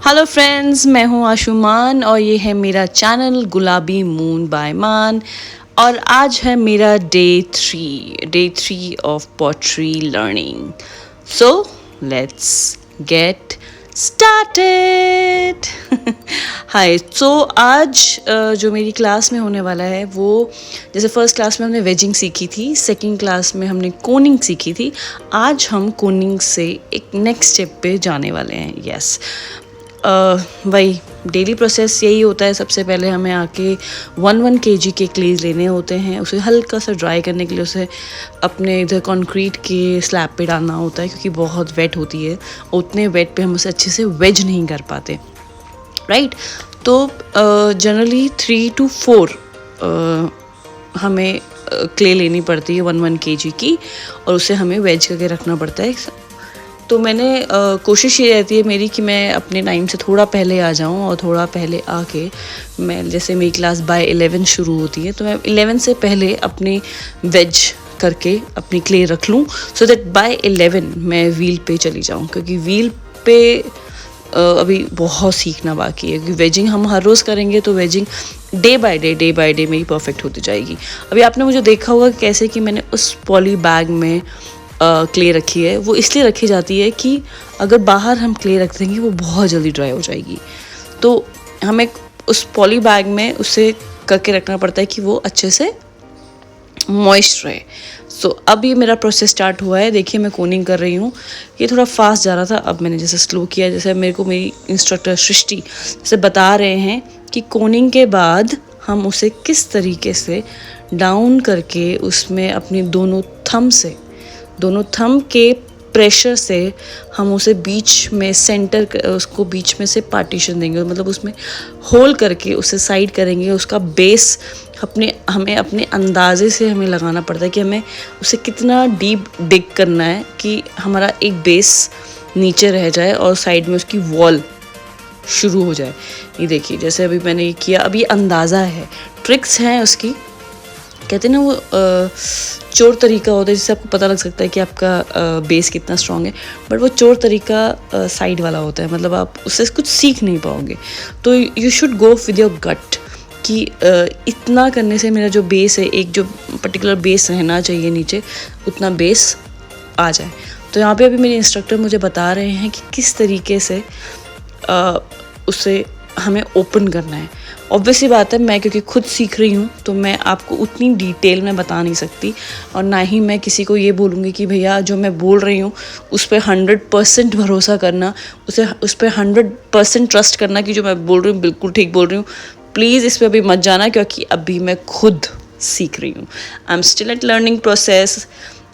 Hello friends, मैं हूं आशुमान और ये है मेरा चैनल गुलाबी मून बाय मान। और आज है मेरा day three of pottery learning. So let's get started. Hi, so आज जो मेरी क्लास में होने वाला है वो, जैसे फर्स्ट क्लास में हमने वेजिंग सीखी थी, सेकंड क्लास में हमने कोनिंग सीखी थी। आज हम कोनिंग से एक नेक्स्ट स्टेप पे जाने वाले हैं। यस, वही डेली प्रोसेस यही होता है। सबसे पहले हमें आके 1 kg के क्लेज लेने होते हैं, उसे हल्का सा ड्राई करने के लिए उसे अपने इधर कंक्रीट के स्लैब पे डालना होता है, क्योंकि बहुत वेट होती है। उतने वेट पे हम उसे अच्छे से वेज नहीं कर पाते, राइट। तो जनरली 3 to 4 हमें क्ले लेनी पड़ती है 1 kg की, और उसे हमें वेज करके रखना पड़ता है। तो मैंने कोशिश ये रहती है मेरी कि मैं अपने टाइम से थोड़ा पहले आ जाऊँ, और थोड़ा पहले आके मैं, जैसे मेरी क्लास बाय 11 शुरू होती है, तो मैं 11 से पहले अपनी वेज करके अपनी क्ले रख लूँ, सो दैट बाय 11 मैं व्हील पे चली जाऊँ। क्योंकि व्हील पे अभी बहुत सीखना बाकी है, क्योंकि वेजिंग हम हर रोज़ करेंगे तो वेजिंग डे बाय डे मेरी परफेक्ट होती जाएगी। अभी आपने मुझे देखा होगा कैसे कि मैंने उस पॉली बैग में क्ले रखी है। वो इसलिए रखी जाती है कि अगर बाहर हम क्ले रख देंगे वो बहुत जल्दी ड्राई हो जाएगी, तो हमें उस पॉली बैग में उसे करके रखना पड़ता है कि वो अच्छे से मॉइस्ट रहे। सो अब ये मेरा प्रोसेस स्टार्ट हुआ है। देखिए, मैं कोनिंग कर रही हूँ। ये थोड़ा फास्ट जा रहा था, अब मैंने जैसे स्लो किया। जैसे मेरे को मेरी इंस्ट्रक्टर सृष्टि जैसे बता रहे हैं कि कोनिंग के बाद हम उसे किस तरीके से डाउन करके उसमें अपनी दोनों थंब के प्रेशर से हम उसे बीच में उसको बीच में से पार्टीशन देंगे, मतलब उसमें होल करके उसे साइड करेंगे। उसका बेस हमें अपने अंदाजे से हमें लगाना पड़ता है कि हमें उसे कितना डीप डिग करना है कि हमारा एक बेस नीचे रह जाए और साइड में उसकी वॉल शुरू हो जाए। ये देखिए, जैसे अभी मैंने ये किया। अब ये अंदाज़ा है, ट्रिक्स हैं उसकी। कहते हैं ना, वो चोर तरीका होता है जिससे आपको पता लग सकता है कि आपका बेस कितना स्ट्रॉन्ग है, बट वो चोर तरीका साइड वाला होता है, मतलब आप उससे कुछ सीख नहीं पाओगे। तो you should go with your gut कि इतना करने से मेरा जो बेस है, एक जो पर्टिकुलर बेस रहना चाहिए नीचे, उतना बेस आ जाए। तो यहाँ पे अभी मेरे इंस्ट्रक्टर मुझे बता रहे हैं कि किस तरीके से उसे हमें ओपन करना है। ऑब्वियसली बात है, मैं क्योंकि खुद सीख रही हूँ तो मैं आपको उतनी डिटेल में बता नहीं सकती, और ना ही मैं किसी को ये बोलूँगी कि भैया जो मैं बोल रही हूँ उस पर 100% भरोसा करना, उस पर 100% ट्रस्ट करना कि जो मैं बोल रही हूँ बिल्कुल ठीक बोल रही हूँ। प्लीज़ इस पर अभी मत जाना, क्योंकि अभी मैं खुद सीख रही हूँ। I am still at learning process.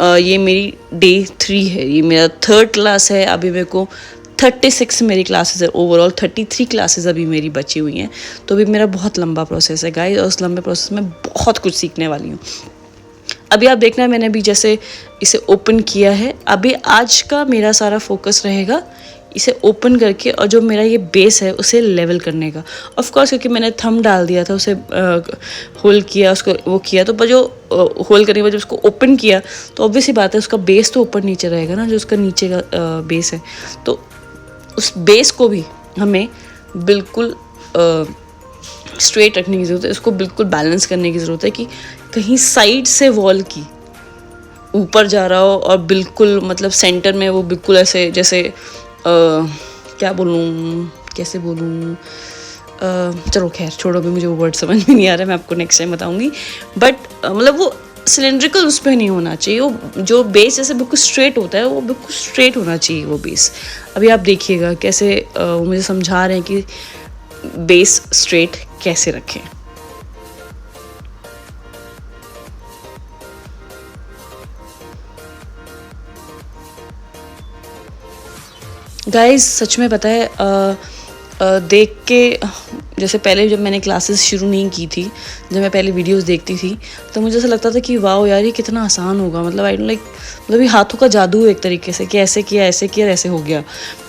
ये मेरी डे 3 है, ये मेरा 3rd क्लास है। अभी मेरे को 36 मेरी क्लासेस है, ओवरऑल 33 क्लासेस अभी मेरी बची हुई हैं। तो अभी मेरा बहुत लंबा प्रोसेस है गाइस, और उस लंबे प्रोसेस में बहुत कुछ सीखने वाली हूँ। अभी आप देखना, मैंने अभी जैसे इसे ओपन किया है, अभी आज का मेरा सारा फोकस रहेगा इसे ओपन करके, और जो मेरा ये बेस है उसे लेवल करने का। ऑफ कोर्स क्योंकि मैंने थंब डाल दिया था, उसे होल किया, उसको वो किया, तो जो होल करने के बाद जब उसको ओपन किया तो ऑब्वियसली बात है उसका बेस तो ऊपर नीचे रहेगा ना, जो उसका नीचे का बेस है। तो उस बेस को भी हमें बिल्कुल स्ट्रेट रखने की ज़रूरत है, उसको बिल्कुल बैलेंस करने की ज़रूरत है कि कहीं साइड से वॉल की ऊपर जा रहा हो, और बिल्कुल मतलब सेंटर में वो बिल्कुल ऐसे, जैसे क्या बोलूँ, कैसे बोलूँ, चलो खैर छोड़ो, भी मुझे वो वर्ड समझ में नहीं आ रहा, मैं आपको नेक्स्ट टाइम बताऊँगी। बट मतलब वो सिलेंड्रिकल उस पर नहीं होना चाहिए, वो जो बेस जैसे बिल्कुल स्ट्रेट होता है वो बिल्कुल स्ट्रेट होना चाहिए वो बेस। अभी आप देखिएगा कैसे वो मुझे समझा रहे हैं कि बेस स्ट्रेट कैसे रखें। गाइस सच में पता है, देख के, जैसे पहले जब मैंने क्लासेस शुरू नहीं की थी, जब मैं पहले वीडियोस देखती थी, तो मुझे ऐसा लगता था कि वाह यार ये कितना आसान होगा, मतलब आई डोंट लाइक, मतलब ये हाथों का जादू है एक तरीके से कि ऐसे किया ऐसे हो गया।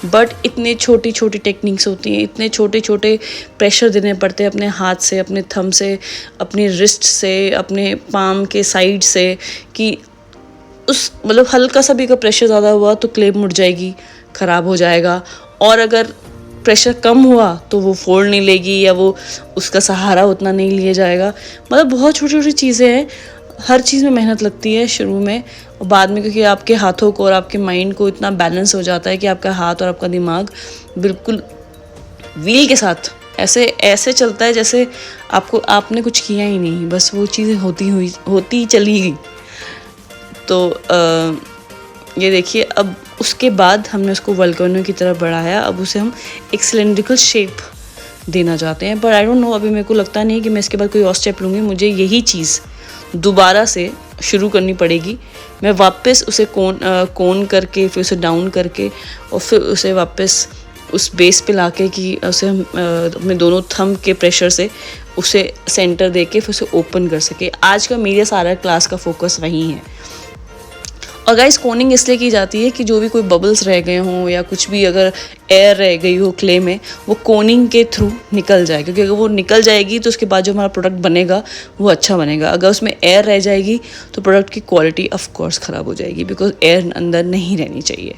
बट इतने छोटी छोटी टेक्निक्स होती हैं, इतने छोटे छोटे प्रेशर देने पड़ते हैं अपने हाथ से, अपने थंब से, अपने रिस्ट से, अपने पाम के साइड से, कि उस मतलब हल्का सा भी अगर प्रेशर ज़्यादा हुआ तो क्ले मुड़ जाएगी, ख़राब हो जाएगा। और अगर प्रेशर कम हुआ तो वो फोल्ड नहीं लेगी या वो उसका सहारा उतना नहीं लिया जाएगा। मतलब बहुत छोटी छोटी चीज़ें हैं, हर चीज़ में मेहनत लगती है शुरू में, और बाद में क्योंकि आपके हाथों को और आपके माइंड को इतना बैलेंस हो जाता है कि आपका हाथ और आपका दिमाग बिल्कुल व्हील के साथ ऐसे ऐसे चलता है जैसे आपने कुछ किया ही नहीं, बस वो चीज़ें होती चली गई। तो ये देखिए, अब उसके बाद हमने उसको वोल्केनो की तरफ बढ़ाया। अब उसे हम एक सिलेंड्रिकल शेप देना चाहते हैं, पर आई डोंट नो, अभी मेरे को लगता नहीं कि मैं इसके बाद कोई और स्टेप लूँगी। मुझे यही चीज़ दोबारा से शुरू करनी पड़ेगी। मैं वापस उसे कोन करके, फिर उसे डाउन करके, और फिर उसे वापस उस बेस पे लाके कि उसे हम अपने दोनों थंब के प्रेशर से उसे सेंटर दे के फिर उसे ओपन कर सके। आज का मेरे सारा क्लास का फोकस वही है। और गाइस, कोनिंग इसलिए की जाती है कि जो भी कोई बबल्स रह गए हों या कुछ भी अगर एयर रह गई हो क्ले में, वो कोनिंग के थ्रू निकल जाए, क्योंकि अगर वो निकल जाएगी तो उसके बाद जो हमारा प्रोडक्ट बनेगा वो अच्छा बनेगा। अगर उसमें एयर रह जाएगी तो प्रोडक्ट की क्वालिटी ऑफ कोर्स ख़राब हो जाएगी, बिकॉज एयर अंदर नहीं रहनी चाहिए।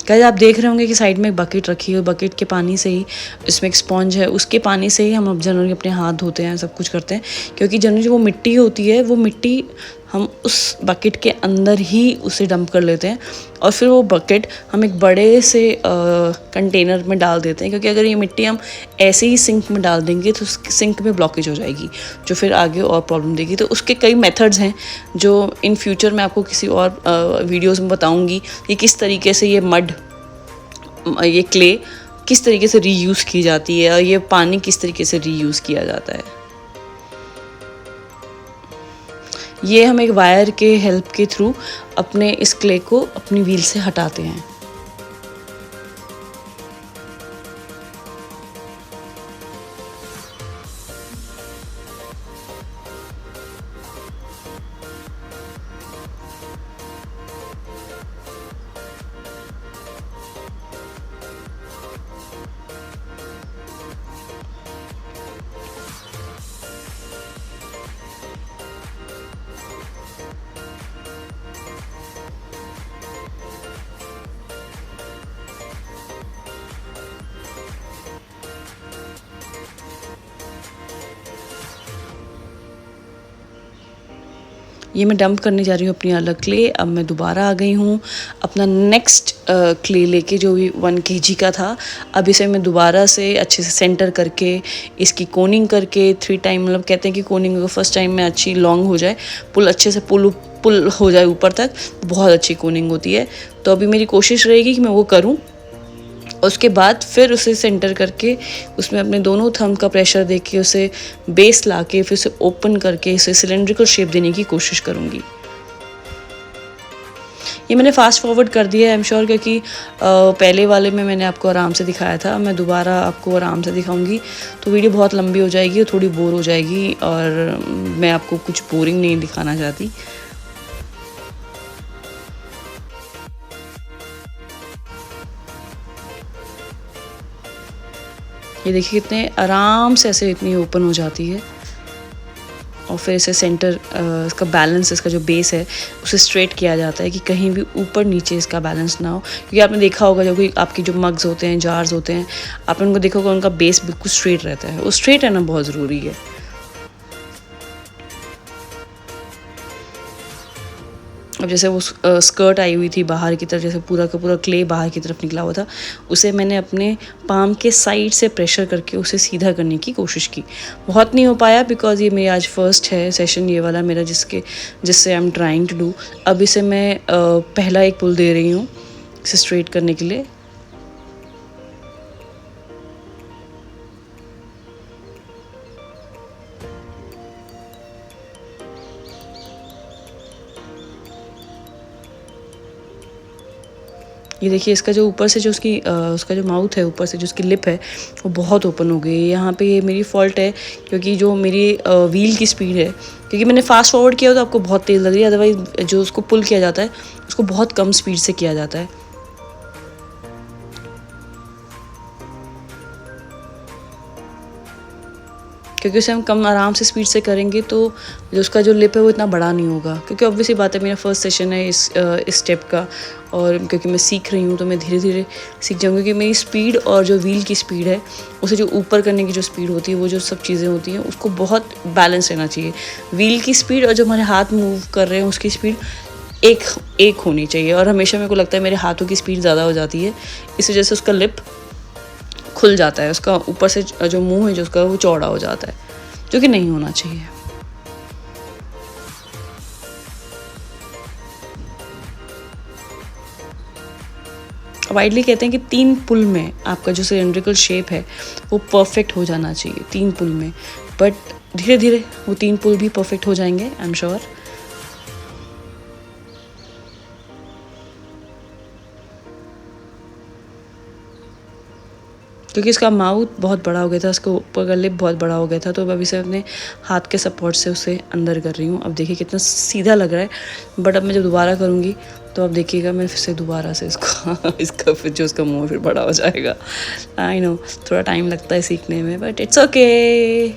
गाइस, आप देख रहे होंगे कि साइड में एक बकेट रखी है, बकेट के पानी से ही, इसमें एक स्पॉन्ज है, उसके पानी से ही हम अब जनरली अपने हाथ धोते हैं, सब कुछ करते हैं। क्योंकि जनरली वो मिट्टी होती है, वो मिट्टी हम उस बकेट के अंदर ही उसे डंप कर लेते हैं, और फिर वो बकेट हम एक बड़े से कंटेनर में डाल देते हैं। क्योंकि अगर ये मिट्टी हम ऐसे ही सिंक में डाल देंगे तो सिंक में ब्लॉकेज हो जाएगी, जो फिर आगे और प्रॉब्लम देगी। तो उसके कई मेथड्स हैं जो इन फ्यूचर मैं आपको किसी और वीडियोज़ में बताऊँगी कि किस तरीके से ये क्ले किस तरीके से रीयूज़ की जाती है, और ये पानी किस तरीके से रीयूज़ किया जाता है। ये हम एक वायर के हेल्प के थ्रू अपने इस क्ले को अपनी व्हील से हटाते हैं। ये मैं डंप करने जा रही हूँ अपनी अलग क्ले। अब मैं दोबारा आ गई हूँ अपना नेक्स्ट क्ले लेके, जो भी 1 kg का था। अब इसे मैं दोबारा से अच्छे से सेंटर करके, इसकी कोनिंग करके 3 टाइम, मतलब कहते हैं कि कोनिंग अगर फर्स्ट टाइम में अच्छी लॉन्ग हो जाए, पुल अच्छे से पुल हो जाए ऊपर तक, बहुत अच्छी कोनिंग होती है। तो अभी मेरी कोशिश रहेगी कि मैं वो करूँ। उसके बाद फिर उसे सेंटर करके उसमें अपने दोनों थंब का प्रेशर दे के उसे बेस ला के फिर उसे ओपन करके इसे सिलेंड्रिकल शेप देने की कोशिश करूँगी। ये मैंने फास्ट फॉरवर्ड कर दिया है, आई एम श्योर, क्योंकि पहले वाले में मैंने आपको आराम से दिखाया था। मैं दोबारा आपको आराम से दिखाऊंगी तो वीडियो बहुत लंबी हो जाएगी और थोड़ी बोर हो जाएगी, और मैं आपको कुछ बोरिंग नहीं दिखाना चाहती। ये देखिए कितने आराम से ऐसे इतनी ओपन हो जाती है, और फिर इसे सेंटर इसका बैलेंस, इसका जो बेस है उसे स्ट्रेट किया जाता है कि कहीं भी ऊपर नीचे इसका बैलेंस ना हो। क्योंकि आपने देखा होगा जो कि आपकी जो मग्स होते हैं, जार्स होते हैं, आपने उनको देखा होगा उनका बेस बिल्कुल स्ट्रेट रहता है। वो स्ट्रेट रहना बहुत ज़रूरी है। अब जैसे वो स्कर्ट आई हुई थी बाहर की तरफ, जैसे पूरा का पूरा क्ले बाहर की तरफ निकला हुआ था, उसे मैंने अपने पाम के साइड से प्रेशर करके उसे सीधा करने की कोशिश की। बहुत नहीं हो पाया, बिकॉज ये मेरी आज फर्स्ट है सेशन ये वाला मेरा, जिससे I am trying to do. अब इसे मैं पहला एक पुल दे रही हूँ इसे स्ट्रेट करने के लिए। ये देखिए इसका जो ऊपर से जो उसका जो माउथ है, ऊपर से जो उसकी लिप है, वो बहुत ओपन हो गई है। यहाँ पे ये मेरी फॉल्ट है, क्योंकि जो मेरी व्हील की स्पीड है, क्योंकि मैंने फास्ट फॉरवर्ड किया तो आपको बहुत तेज़ लग रही है, अदरवाइज जो उसको पुल किया जाता है उसको बहुत कम स्पीड से किया जाता है। क्योंकि उसे हम कम आराम से स्पीड से करेंगे तो जो उसका जो लिप है वो इतना बड़ा नहीं होगा, क्योंकि ऑब्वियसली बात है मेरा फर्स्ट सेशन है इस स्टेप का, और क्योंकि मैं सीख रही हूँ तो मैं धीरे धीरे सीख जाऊँगी। क्योंकि मेरी स्पीड और जो व्हील की स्पीड है उसे जो ऊपर करने की जो स्पीड होती है, वो जो सब चीज़ें होती हैं उसको बहुत बैलेंस रहना चाहिए। व्हील की स्पीड और जो हमारे हाथ मूव कर रहे हैं उसकी स्पीड एक होनी चाहिए। और हमेशा मेरे को लगता है मेरे हाथों की स्पीड ज़्यादा हो जाती है, इस वजह से उसका लिप खुल जाता है, उसका ऊपर से जो मुंह है जो उसका वो चौड़ा हो जाता है, जो कि नहीं होना चाहिए। वाइडली कहते हैं कि 3 पुल में आपका जो सिलेंड्रिकल शेप है वो परफेक्ट हो जाना चाहिए, 3 पुल में। बट धीरे धीरे वो 3 पुल भी परफेक्ट हो जाएंगे, आई एम श्योर। क्योंकि इसका माउथ बहुत बड़ा हो गया था, उसका ऊपर का लिप बहुत बड़ा हो गया था, तो अब अभी से अपने हाथ के सपोर्ट से उसे अंदर कर रही हूँ। अब देखिए कितना सीधा लग रहा है, बट अब मैं जब दोबारा करूँगी तो अब देखिएगा मैं फिर से दोबारा से इसका फिर जो उसका मुँह फिर बड़ा हो जाएगा। आई नो थोड़ा टाइम लगता है सीखने में, बट इट्स ओके,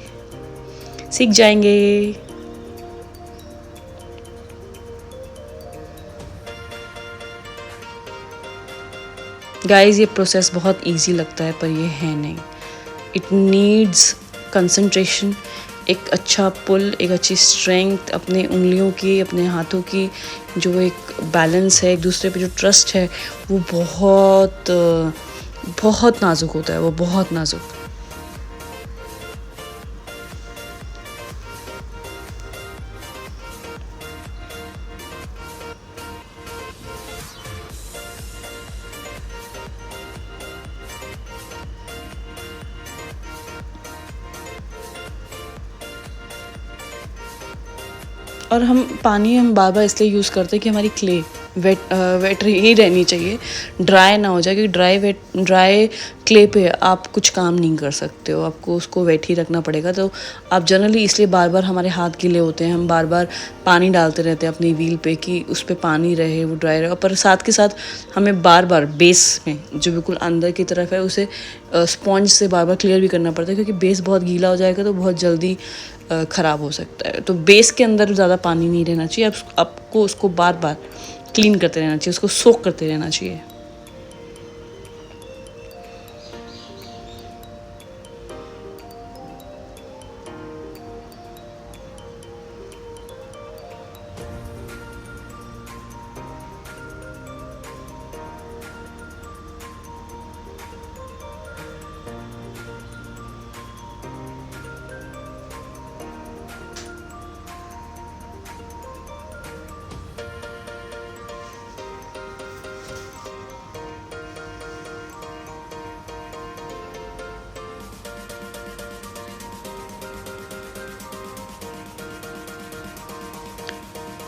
सीख जाएंगे। गाइस ये प्रोसेस बहुत इजी लगता है पर ये है नहीं, इट नीड्स कंसंट्रेशन, एक अच्छा पुल, एक अच्छी स्ट्रेंथ, अपने उंगलियों की, अपने हाथों की जो एक बैलेंस है, एक दूसरे पे जो ट्रस्ट है, वो बहुत बहुत नाजुक होता है, वो बहुत नाजुक। और हम बार बार इसलिए यूज़ करते हैं कि हमारी क्ले वेट ही रहनी चाहिए, ड्राई ना हो जाए, क्योंकि ड्राई क्ले पे आप कुछ काम नहीं कर सकते हो, आपको उसको वेट ही रखना पड़ेगा। तो आप जनरली इसलिए बार बार हमारे हाथ गीले होते हैं, हम बार बार पानी डालते रहते हैं अपनी व्हील पे कि उस पर पानी रहे, वो ड्राई रहे। पर साथ के साथ हमें बार बार बेस में जो बिल्कुल अंदर की तरफ है उसे स्पॉन्ज से बार बार क्लियर भी करना पड़ता है, क्योंकि बेस बहुत गीला हो जाएगा तो बहुत जल्दी ख़राब हो सकता है। तो बेस के अंदर ज़्यादा पानी नहीं रहना चाहिए, आपको उसको बार बार क्लीन करते रहना चाहिए, उसको सोक करते रहना चाहिए।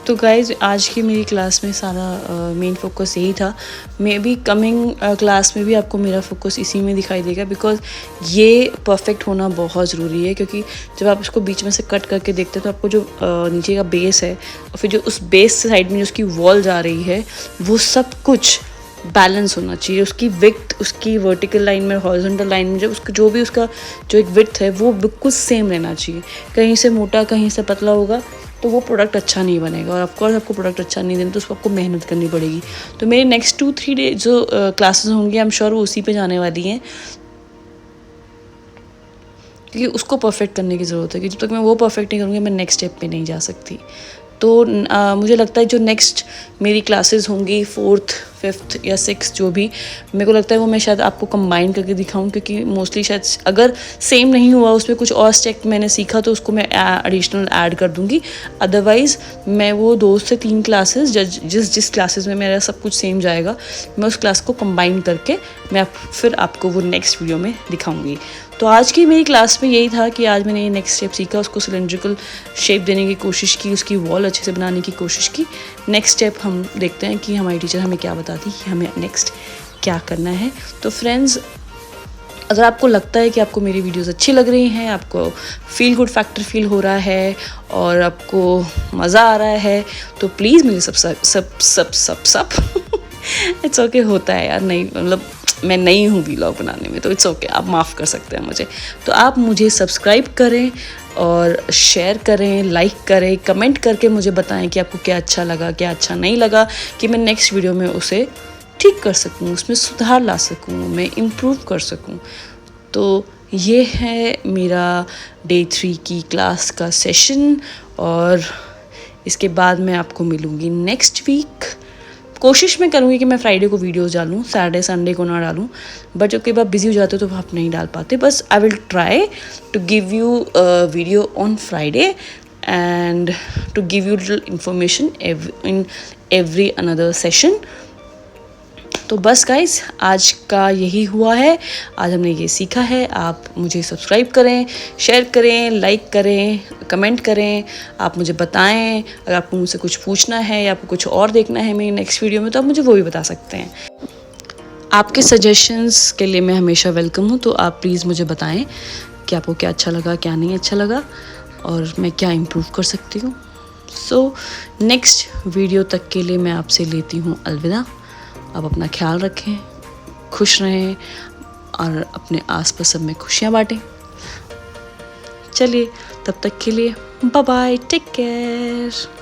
तो गाइज़ आज की मेरी क्लास में सारा मेन फोकस यही था। मे बी कमिंग क्लास में भी आपको मेरा फोकस इसी में दिखाई देगा, बिकॉज़ ये परफेक्ट होना बहुत ज़रूरी है। क्योंकि जब आप इसको बीच में से कट करके देखते हैं तो आपको जो नीचे का बेस है और फिर जो उस बेस साइड में जो उसकी वॉल जा रही है वो सब कुछ बैलेंस होना चाहिए। उसकी विड्थ, उसकी वर्टिकल लाइन में, हॉरिजॉन्टल लाइन में, जब उसका जो भी उसका जो एक विड्थ है वो बिल्कुल सेम रहना चाहिए। कहीं से मोटा कहीं से पतला होगा तो वो प्रोडक्ट अच्छा नहीं बनेगा, और ऑफकोर्स आपको प्रोडक्ट अच्छा नहीं देना तो उसको आपको मेहनत करनी पड़ेगी। तो मेरे नेक्स्ट 2-3 डे जो क्लासेस होंगी आई एम श्योर वो उसी पे जाने वाली हैं, क्योंकि उसको परफेक्ट करने की ज़रूरत है। कि जब तक मैं वो परफेक्ट नहीं करूँगी मैं नेक्स्ट स्टेप पे नहीं जा सकती। तो मुझे लगता है जो नेक्स्ट मेरी क्लासेस होंगी 4th, 5th या 6th जो भी, मेरे को लगता है वो मैं शायद आपको कंबाइन करके दिखाऊं, क्योंकि मोस्टली शायद अगर सेम नहीं हुआ उसमें कुछ और स्टेप मैंने सीखा तो उसको मैं एडिशनल ऐड कर दूंगी। अदरवाइज़ मैं वो 2 से 3 क्लासेस जिस क्लासेस में मेरा सब कुछ सेम जाएगा मैं उस क्लास को कंबाइन करके मैं फिर आपको वो नेक्स्ट वीडियो में दिखाऊँगी। तो आज की मेरी क्लास में यही था कि आज मैंने ये नेक्स्ट स्टेप सीखा, उसको सिलेंड्रिकल शेप देने की कोशिश की, उसकी वॉल अच्छे से बनाने की कोशिश की। नेक्स्ट स्टेप हम देखते हैं कि हमारी टीचर हमें क्या बताती है कि हमें नेक्स्ट क्या करना है। तो फ्रेंड्स, अगर आपको लगता है कि आपको मेरी वीडियोस अच्छी लग रही हैं, आपको फील गुड फैक्टर फील हो रहा है और आपको मज़ा आ रहा है, तो प्लीज़ मेरे सब इट्स ओके, होता है यार, नहीं मतलब मैं नई हूँ व्लॉग बनाने में, तो इट्स ओके, आप माफ़ कर सकते हैं मुझे। तो आप मुझे सब्सक्राइब करें और शेयर करें, लाइक करें, कमेंट करके मुझे बताएं कि आपको क्या अच्छा लगा, क्या अच्छा नहीं लगा, कि मैं नेक्स्ट वीडियो में उसे ठीक कर सकूँ, उसमें सुधार ला सकूँ, मैं इम्प्रूव कर सकूँ। तो ये है मेरा डे 3 की क्लास का सेशन, और इसके बाद मैं आपको मिलूँगी नेक्स्ट वीक। कोशिश मैं करूँगी कि मैं फ्राइडे को वीडियोस डालूँ, सैटरडे संडे को ना डालूँ, बट जब कई बार बिजी हो जाते हो तो आप नहीं डाल पाते। बस I will try to give you video on Friday and to give you little information in every another session. तो बस गाइस, आज का यही हुआ है, आज हमने ये सीखा है। आप मुझे सब्सक्राइब करें, शेयर करें, लाइक करें, कमेंट करें, आप मुझे बताएं अगर आपको मुझसे कुछ पूछना है या आपको कुछ और देखना है मेरी नेक्स्ट वीडियो में, तो आप मुझे वो भी बता सकते हैं। आपके सजेशंस के लिए मैं हमेशा वेलकम हूँ, तो आप प्लीज़ मुझे बताएं कि आपको क्या अच्छा लगा, क्या नहीं अच्छा लगा, और मैं क्या इम्प्रूव कर सकती हूँ। सो नेक्स्ट वीडियो तक के लिए मैं आपसे लेती हूँ अलविदा। आप अपना ख्याल रखें, खुश रहें और अपने आसपास सब में खुशियाँ बांटें। चलिए, तब तक के लिए बाय बाय, टेक केयर।